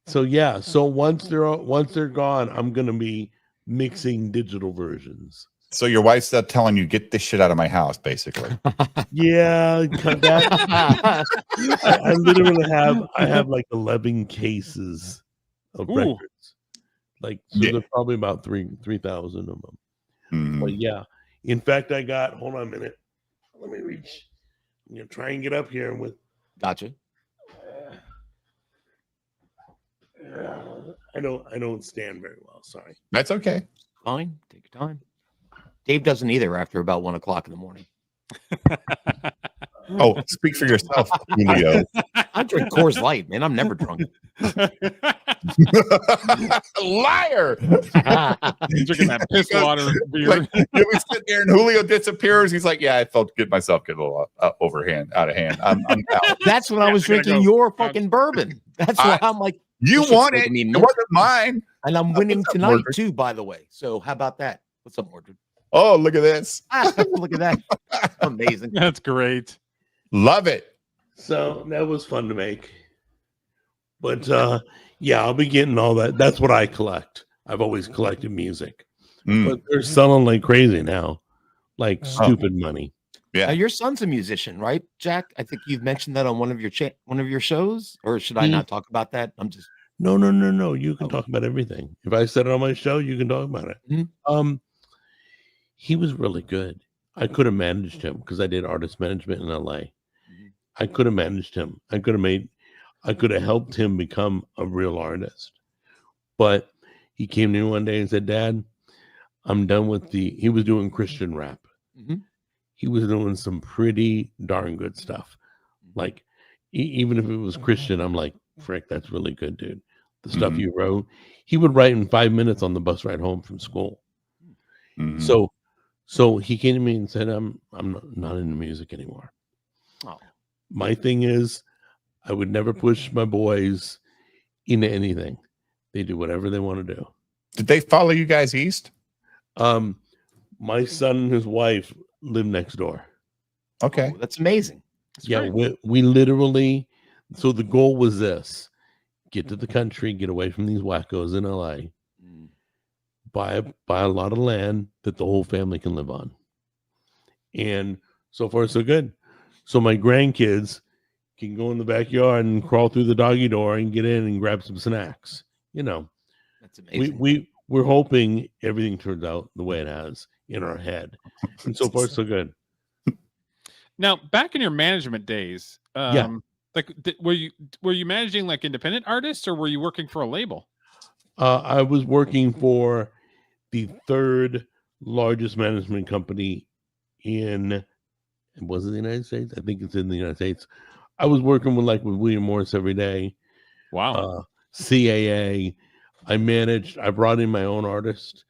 So yeah, so once they're gone, I'm gonna be mixing digital versions. So your wife's telling you, get this shit out of my house, basically. Yeah, that I literally have like 11 cases of Ooh. records. Like so Yeah. there's probably about 3,000 of them. Mhm. But yeah, in fact, I got. Hold on a minute. Let me reach. I'm gonna try and get up here with. Gotcha. I don't stand very well. Sorry. That's okay. Fine. Take your time. Dave doesn't either after about 1 o'clock in the morning. Oh, speak for yourself, Julio. I drink Coors Light, man. I'm never drunk. Liar. He's drinking that piss water beer. Like, we sit there and Julio disappears. He's like, yeah, I felt myself get a little out of hand. I'm out. That's when I was drinking your fucking bourbon. That's why I'm like, you this won shit's it. making me It wasn't mine. And I'm winning What's up, tonight Mordred? too, by the way. So how about that? What's up, Mordred? Oh, look at this. Look at that. Amazing. That's great. Love it. So that was fun to make. But yeah, I'll be getting all that. That's what I collect. I've always collected music. But they're selling like crazy now. Like stupid money. Yeah. Now, your son's a musician, right, Jack? I think you've mentioned that on one of your shows, or should I not talk about that? I'm just No. You can talk about everything. If I said it on my show, you can talk about it. Mhm. He was really good. I could have managed him because I did artist management in LA. I could have managed him. I could have helped him become a real artist. But he came to me one day and said, Dad, I'm done with he was doing Christian rap. He was doing some pretty darn good stuff. Like, even if it was Christian, I'm like, frick, that's really good, dude. The stuff you wrote, he would write in 5 minutes on the bus ride home from school. So he came to me and said, I'm not into music anymore. Oh. My thing is, I would never push my boys into anything. They do whatever they want to do. Did they follow you guys east? My son and his wife live next door. Okay. Oh, that's amazing. That's we literally, so the goal was this: get to the country, get away from these wackos in LA, buy a lot of land that the whole family can live on. And so far, so good. So my grandkids can go in the backyard and crawl through the doggy door and get in and grab some snacks. You know, that's amazing. We're hoping everything turns out the way it has in our head. And so far, so good. Now, back in your management days, like were you managing like independent artists, or were you working for a label? I was working for the third largest management company was it the United States? I think it's in the United States. I was working with William Morris every day. Wow. CAA. I brought in my own artist.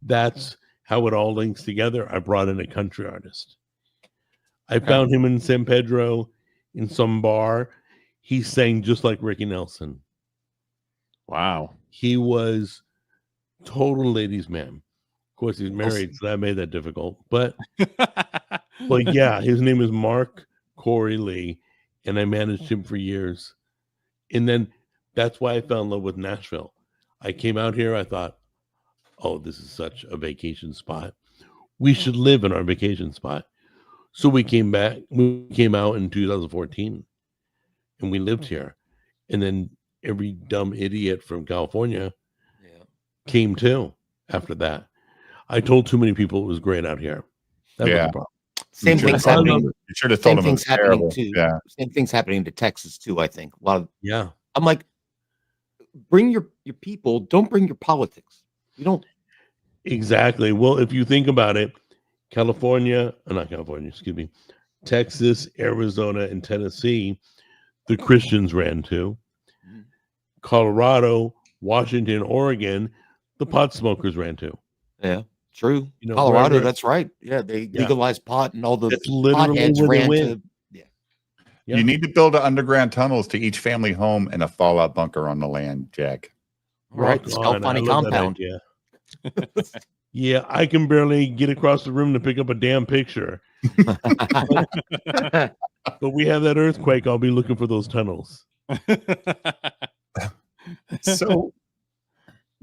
That's how it all links together. I brought in a country artist. I found him in San Pedro in some bar. He sang just like Ricky Nelson. Wow. He was total ladies' man. Of course, he's married, so that made that difficult. But yeah, his name is Mark Corey Lee, and I managed him for years. And then that's why I fell in love with Nashville. I came out here, I thought, oh, this is such a vacation spot. We should live in our vacation spot. So we came out in 2014, and we lived here. And then every dumb idiot from California came too after that. I told too many people it was great out here. That was the problem. Same thing's happening. You should have told them it was terrible. Yeah. Same thing's happening to Texas too, I think. A lot of, I'm like, bring your people, don't bring your politics. You don't. Exactly. Well, if you think about it, Texas, Arizona, and Tennessee, the Christians ran to. Colorado, Washington, Oregon, the pot smokers ran to. Yeah, true. Colorado, that's right. Yeah, they legalized pot, and all the potheads ran to. Yeah. You need to build underground tunnels to each family home and a fallout bunker on the land, Jack. Right, Scout Funny compound. Yeah, I can barely get across the room to pick up a damn picture. But we have that earthquake. I'll be looking for those tunnels. So,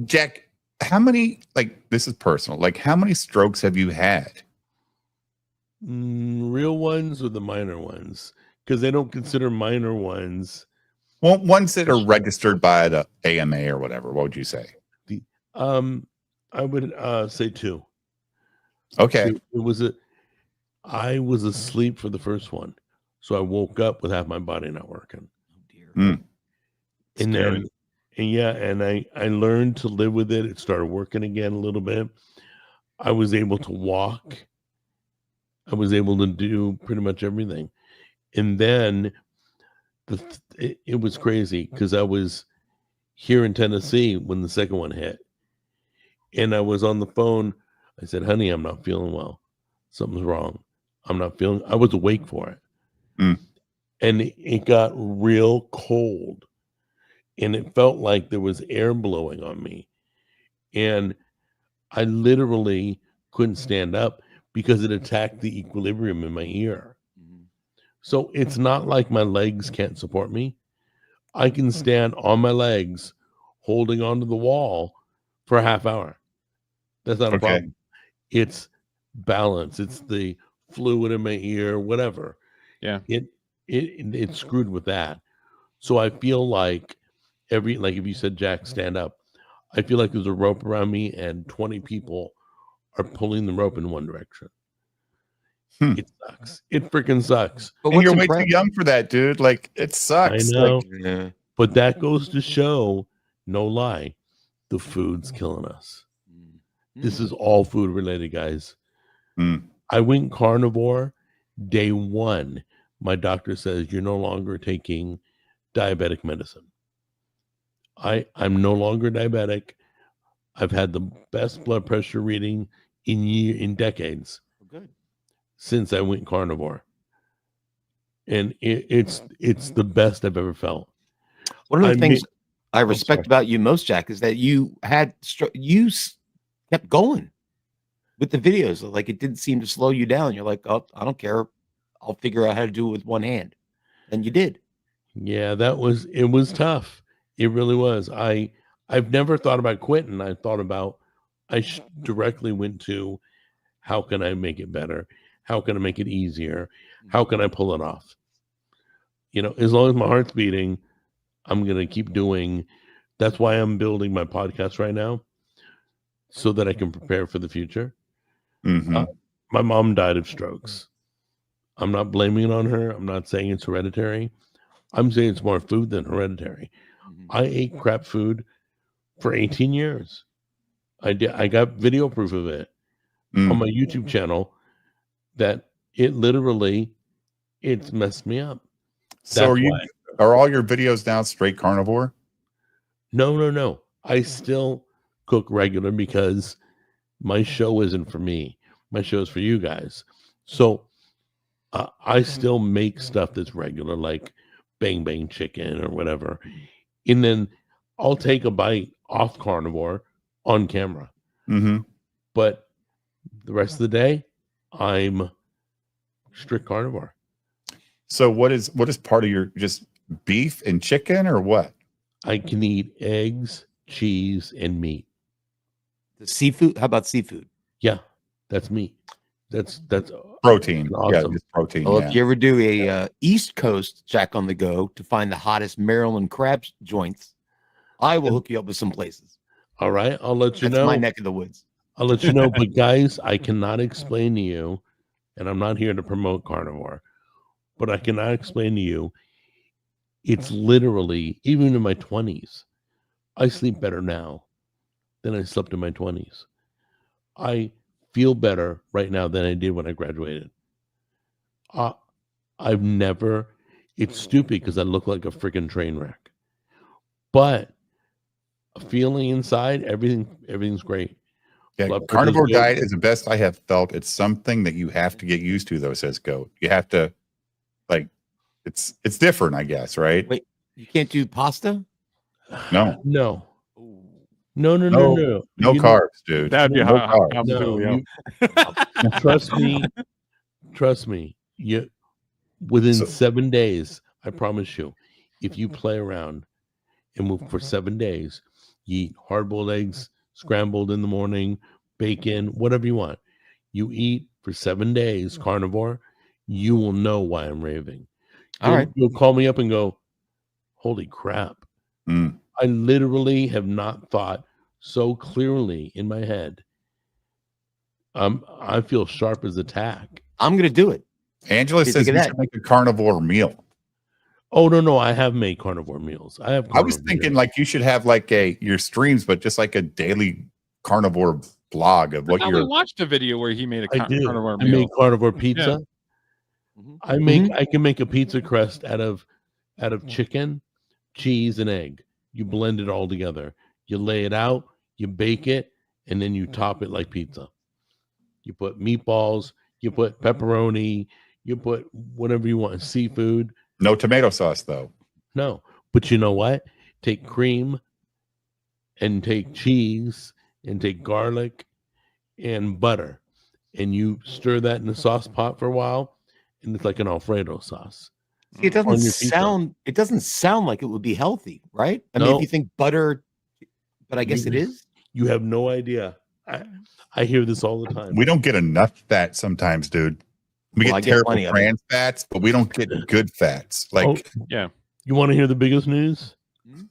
Jack, how many, like, this is personal, like, how many strokes have you had? Real ones or the minor ones? Because they don't consider minor ones. Well, ones that are registered by the AMA or whatever. What would you say? I would say 2. Okay. I was asleep for the first one, so I woke up with half my body not working. Oh dear. And then, and I learned to live with it. It started working again a little bit. I was able to walk. I was able to do pretty much everything. And then it was crazy because I was here in Tennessee when the second one hit. And I was on the phone. I said, honey, I'm not feeling well. Something's wrong. I was awake for it. And it got real cold. And it felt like there was air blowing on me. And I literally couldn't stand up because it attacked the equilibrium in my ear. So it's not like my legs can't support me. I can stand on my legs holding onto the wall for a half hour. That's not a problem. It's balance. It's the fluid in my ear, whatever. Yeah. It screwed with that. So I feel like like if you said, Jack, stand up, I feel like there's a rope around me and 20 people are pulling the rope in one direction. It sucks. It freaking sucks. But you're way too young for that, dude. Like, it sucks. I know. Like, but that goes to show, no lie, the food's killing us. This is all food related, guys. I went carnivore day 1. My doctor says you're no longer taking diabetic medicine. I'm no longer diabetic. I've had the best blood pressure reading in decades. Good. Since I went carnivore. And it's the best I've ever felt. One of the things I respect about you most, Jack, is that you kept going with the videos. Like, it didn't seem to slow you down. You're like, oh, I don't care. I'll figure out how to do it with one hand. And you did. Yeah, it was tough. It really was. I've never thought about quitting. I directly went to, how can I make it better? How can I make it easier? How can I pull it off? As long as my heart's beating, I'm going to keep doing. That's why I'm building my podcast right now, so that I can prepare for the future. My mom died of strokes. I'm not blaming it on her. I'm not saying it's hereditary. I'm saying it's more food than hereditary. I ate crap food for 18 years. I got video proof of it on my YouTube channel, that it's messed me up. So are all your videos now straight carnivore? No. I still cook regular because my show isn't for me. My show is for you guys. So I still make stuff that's regular, like bang bang chicken or whatever. And then I'll take a bite off carnivore on camera. But the rest of the day, I'm strict carnivore. So what is part of your, just beef and chicken, or what? I can eat eggs, cheese, and meat. The seafood? How about seafood? Yeah, that's meat. That's protein. Awesome. Yeah, just protein. Well, if you ever do a East Coast Jack on the Go to find the hottest Maryland crab joints, I will hook you up with some places. All right, I'll let you know. That's my neck of the woods. I'll let you know. But guys, I cannot explain to you, and I'm not here to promote carnivore, but I cannot explain to you. It's literally, even in my 20s, I sleep better now than I slept in my 20s. I feel better right now than I did when I graduated. It's stupid because I look like a freaking train wreck. But feeling inside, everything's great. Yeah, carnivore diet is the best I have felt. It's something that you have to get used to, though, says Goat. You have to, like, it's different, I guess, right? Wait, you can't do pasta? No. No carbs, dude. That'd be no carbs. Trust me. Within 7 days, I promise you, if you play around and for 7 days, you eat hard-boiled eggs, scrambled in the morning, bacon, whatever you want. You eat for 7 days carnivore, you will know why I'm raving. All right. You'll call me up and go, holy crap. Mm. I literally have not thought so clearly in my head. I feel sharp as a tack. I'm going to do it. Angela What do you says think you of should that? make a carnivore meal. Oh, no. I have made carnivore meals. I was thinking meals. like you should have like your streams, but just like a daily carnivore blog of what We you're. watched a video where he made a I do. carnivore I meal. make carnivore pizza. Mhm. I can make a pizza crust out of chicken, cheese, and egg. You blend it all together. You lay it out, you bake it, and then you top it like pizza. You put meatballs, you put pepperoni, you put whatever you want, seafood. No tomato sauce though. No, but you know what? Take cream and take cheese and take garlic and butter, and you stir that in the sauce pot for a while, and it's like an Alfredo sauce. See, it doesn't On your pizza. sound like it would be healthy, right? I mean, No. if you think butter, but I guess it is. You have no idea. I hear this all the time. We don't get enough fat sometimes, dude. We Well, I get get terrible plenty of it. trans fats, but we don't get good fats. Like Yeah. You want to hear the biggest news? Mhm.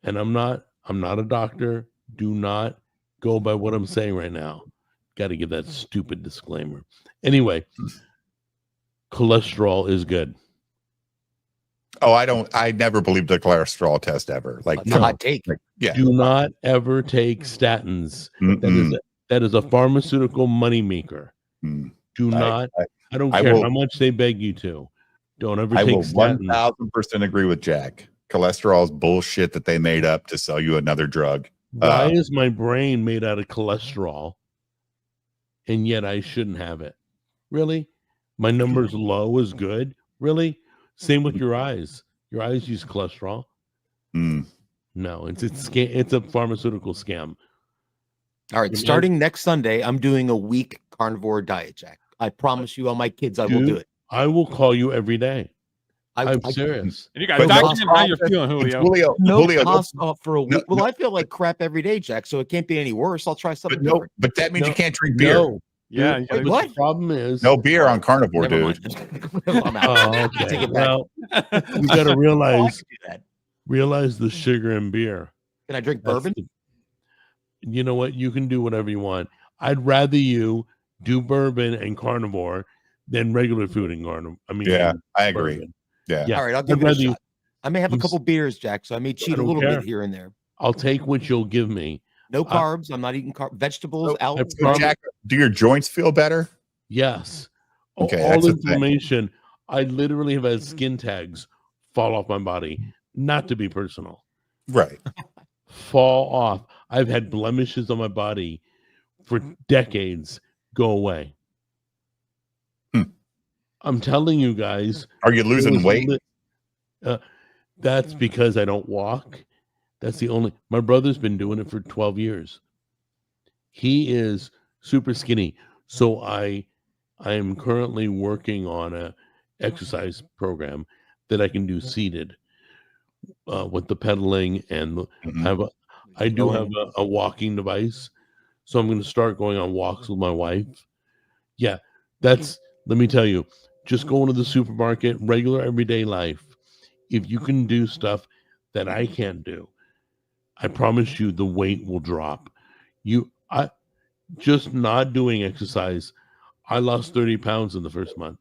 And I'm not a doctor. Do not go by what I'm saying right now. Got to give that stupid disclaimer. Anyway, cholesterol is good. I never believed a cholesterol test ever. Like That's a hot take. yeah. Do not ever take statins. Mm-mm. That is a pharmaceutical moneymaker. Mm. Do not. I don't I care will- how much they beg you to. Don't ever I take will statins. 1000% agree with Jack. Cholesterol is bullshit that they made up to sell you another drug. Why is my brain made out of cholesterol, and yet I shouldn't have it? Really? My number's low is good? Really? Same with your eyes. Your eyes use cholesterol. Mm. No, it's a pharmaceutical scam. All right, starting next Sunday, I'm doing a week carnivore diet, Jack. I promise you, all my kids, I will do it. I will call you every day. I'm I serious. And you guys But document how you're process- feeling, It's Julio. no Julio, pasta for a week. No, Well, I feel like crap every day, Jack, so it can't be any worse. I'll try something different. but that means No, you can't drink beer. No. Yeah. Dude, you gotta- but what? The problem is No beer on carnivore, Never dude. mind. I'm out. Oh, Take okay. it back. Well, you got to Oh, I realize can do that. the sugar in beer. Can I drink That's bourbon? you know what? You can do whatever you want. I'd rather you do bourbon and carnivore than regular food and carnivore. I mean, Yeah, and I agree. bourbon. Yeah. Yeah. All right, I'll give I'd it a rather you- shot. I may have a you couple beers, Jack, so I may cheat a don't little care. bit here and there. I'll take what you'll give me. No carbs. I'm not eating vegetables out. So, Jack, do your joints feel better? Yes. Okay, All that's the thing. inflammation. I literally have had skin tags fall off my body. Not to be personal. Right. Fall off. I've had blemishes on my body for decades go away. Hmm. I'm telling you guys. Are you losing weight? That's because I don't walk. That's the only. My brother's been doing it for 12 years. He is super skinny. So I am currently working on a exercise program that I can do seated with the pedaling and Mhm. I do have a walking device. So I'm going to start going on walks with my wife. Yeah, let me tell you, just going to the supermarket, regular everyday life. If you can do stuff that I can't do, I promise you the weight will drop. I just not doing exercise. I lost 30 pounds in the first month.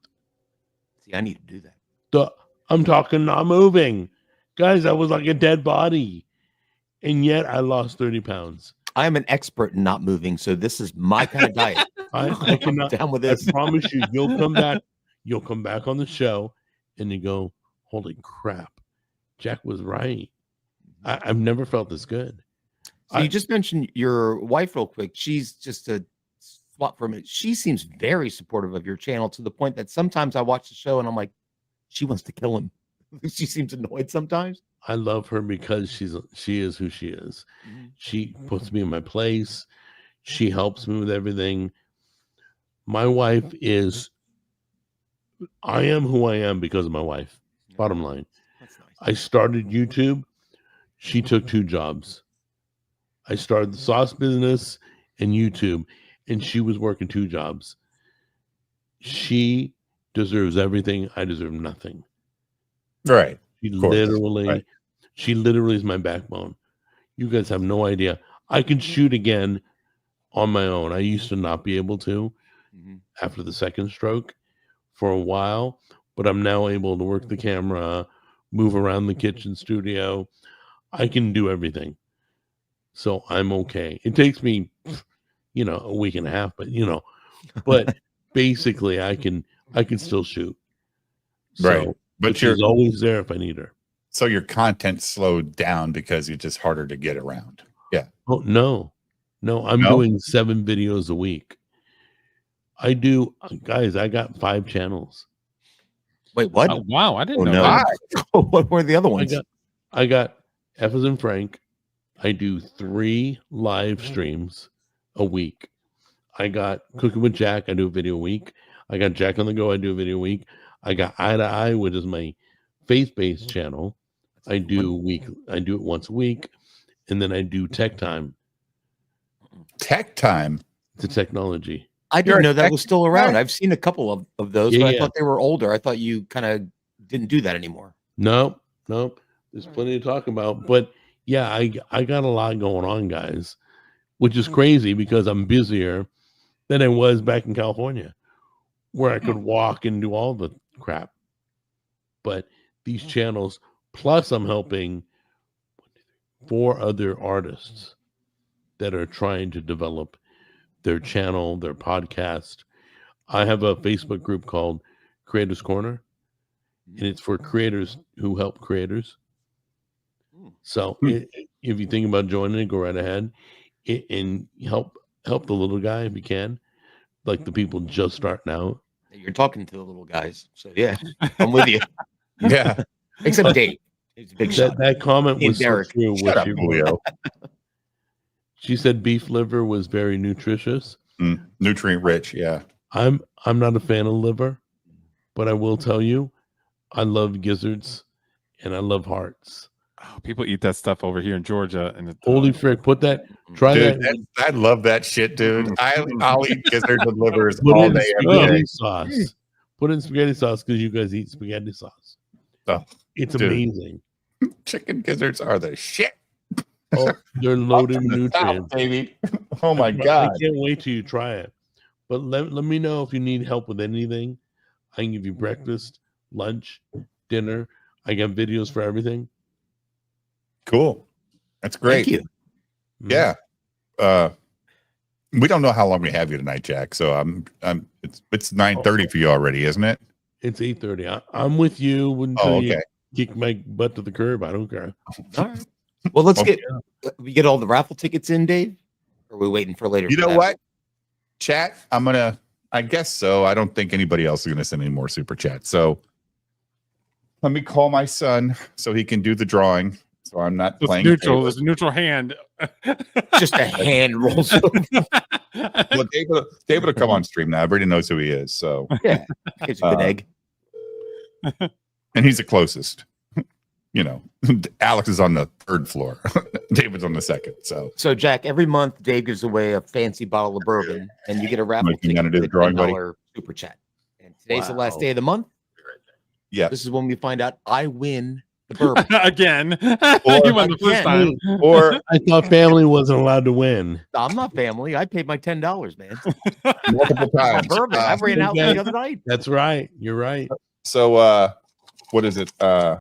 See, I need to do that. I'm talking not moving. Guys, I was like a dead body. And yet I lost 30 pounds. I am an expert in not moving, so this is my kind of diet. I cannot. Down with I this. promise you, you'll come back. You'll come back on the show, and you go, "Holy crap, Jack was right." I've never felt this good. So you just mentioned your wife real quick. She's just a swap for a minute. She seems very supportive of your channel to the point that sometimes I watch the show and I'm like, she wants to kill him. She seems annoyed sometimes. I love her because she is who she is. She puts me in my place. She helps me with everything. My wife is. I am who I am because of my wife. Bottom line. That's nice. I started YouTube She took 2 jobs. I started the sauce business and YouTube, and she was working 2 jobs. She deserves everything. I deserve nothing. Right. She Of course. literally is my backbone. You guys have no idea. I can shoot again on my own. I used to not be able to after the second stroke for a while, but I'm now able to work the camera, move around the kitchen studio. I can do everything. So I'm okay. It takes me, a week and a half, but basically I can still shoot. So, Right. But she's always there if I need her. So your content slowed down because it's just harder to get around. Yeah. Oh, no, I'm doing 7 videos a week. I do, guys, I got 5 channels. Wait, what? Oh, wow, I didn't know no. that. What were the other ones? I got F as in Frank. I do 3 live streams a week. I got Cooking with Jack. I do a video a week. I got Jack on the Go. I do a video a week. I got Eye to Eye, which is my faith-based channel. I do it once a week, and then I do TechTime. TechTime. The technology. I didn't know that was still around. guy? I've seen a couple of those, but I thought they were older. I thought you kind of didn't do that anymore. No. There's plenty to talk about, but yeah, I got a lot going on, guys, which is crazy because I'm busier than I was back in California, where I could walk and do all the crap. But these channels, plus I'm helping 4 other artists that are trying to develop their channel, their podcast. I have a Facebook group called Creators Corner, and it's for creators who help creators. So if you think about joining it, go right ahead and help the little guy if you can, like the people just starting out. You're talking to the little guys, so yeah, I'm with you. Yeah. Except Dave. He's a big shot. That comment was so Derek. true. Shut up, Julio. She said beef liver was very nutritious. Nutrient rich. Yeah. I'm not a fan of liver, but I will tell you, I love gizzards and I love hearts. Oh, people eat that stuff over here in Georgia, and Holy frick! Try Dude, that. I love that shit, dude. I'll eat gizzards and livers Put all in day, every spaghetti day. sauce. Put in spaghetti sauce because you guys eat spaghetti sauce. Oh, It's dude. amazing. Chicken gizzards are the shit. Oh, they're loaded with Stop, nutrients. baby. Oh my I god. can't wait till you try it. But let me know if you need help with anything. I can give you breakfast, lunch, dinner. I got videos for everything. Cool. That's great. Thank you. Yeah. We don't know how long we have you tonight, Jack. So it's 9:30 for you already, isn't it? It's 8:30. I'm with you until you kick my butt to the curb. I don't care. All right. Well, let's we get all the raffle tickets in, Dave. Or are we waiting for later? You know what? Chat, I guess so. I don't think anybody else is gonna send any more super chats. So let me call my son so he can do the drawing. So I'm not playing neutral. There's a neutral hand. Just a hand rolls over. Well, David will come on stream now. Everybody knows who he is. So yeah, it's a good egg. And he's the closest. Alex is on the 3rd floor. David's on the 2nd. So Jack, every month Dave gives away a fancy bottle of bourbon, and you get a raffle ticket to do the with a drawing, buddy? $10 super chat. And today's the last day of the month. Yeah, this is when we find out I win the bourbon again. Or, you won the first time. Or I thought family wasn't allowed to win. I'm not family. I paid my $10, man. multiple times. Bourbon. I ran out the other night. That's right. You're right. So what is it?